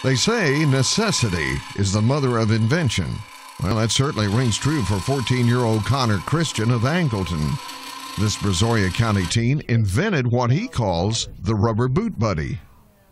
They say necessity is the mother of invention. Well, that certainly rings true for 14-year-old Christian of Angleton. This Brazoria County teen invented what he calls the rubber boot buddy.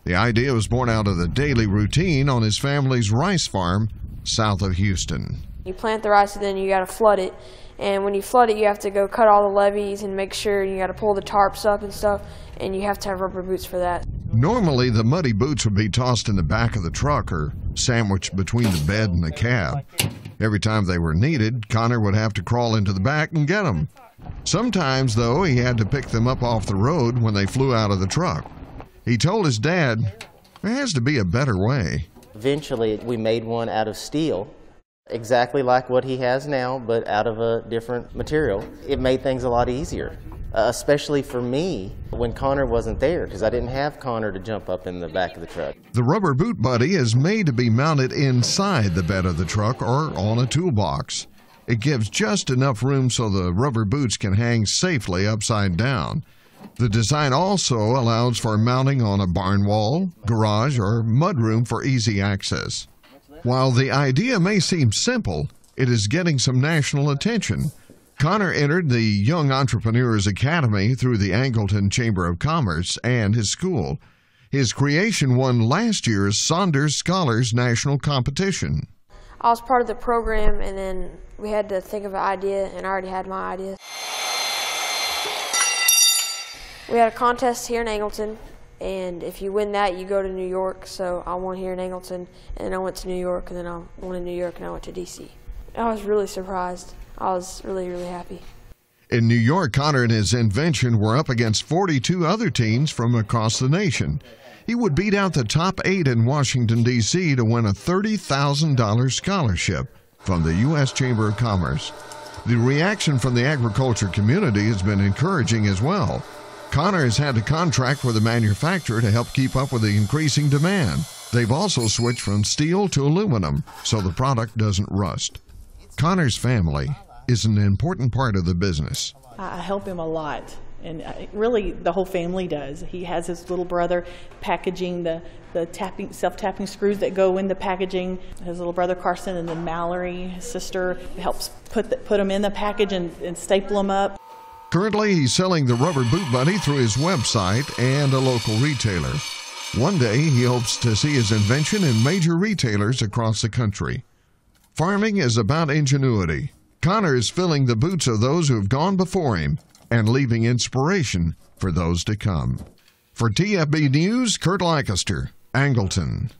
The idea was born out of the daily routine on his family's rice farm south of Houston. You plant the rice and then you got to flood it. And when you flood it, you have to go cut all the levees and make sure you got to pull the tarps up and stuff. And you have to have rubber boots for that. Normally, the muddy boots would be tossed in the back of the truck or sandwiched between the bed and the cab. Every time they were needed, Connor would have to crawl into the back and get them. Sometimes, though, he had to pick them up off the road when they flew out of the truck. He told his dad, there has to be a better way. Eventually, we made one out of steel, exactly like what he has now, but out of a different material. It made things a lot easier, especially for me when Connor wasn't there, because I didn't have Connor to jump up in the back of the truck. The rubber boot buddy is made to be mounted inside the bed of the truck or on a toolbox. It gives just enough room so the rubber boots can hang safely upside down. The design also allows for mounting on a barn wall, garage, or mudroom for easy access. While the idea may seem simple, it is getting some national attention. Connor entered the Young Entrepreneurs Academy through the Angleton Chamber of Commerce and his school. His creation won last year's Saunders Scholars national competition. I was part of the program, and then we had to think of an idea, and I already had my idea. We had a contest here in Angleton, and if you win that, you go to New York. So I won here in Angleton, and then I went to New York, and then I won in New York, and I went to D.C. I was really surprised. I was really, really happy. In New York, Connor and his invention were up against 42 other teens from across the nation. He would beat out the top 8 in Washington, D.C. to win a $30,000 scholarship from the U.S. Chamber of Commerce. The reaction from the agriculture community has been encouraging as well. Connor has had to contract with a manufacturer to help keep up with the increasing demand. They've also switched from steel to aluminum so the product doesn't rust. Connor's family is an important part of the business. I help him a lot, and really the whole family does. He has his little brother packaging the self-tapping screws that go in the packaging. His little brother Carson, and then Mallory, his sister, helps put them in the package and staple them up. Currently, he's selling the rubber boot buddy through his website and a local retailer. One day, he hopes to see his invention in major retailers across the country. Farming is about ingenuity. Connor is filling the boots of those who have gone before him and leaving inspiration for those to come. For TFB News, Kurt Lancaster, Angleton.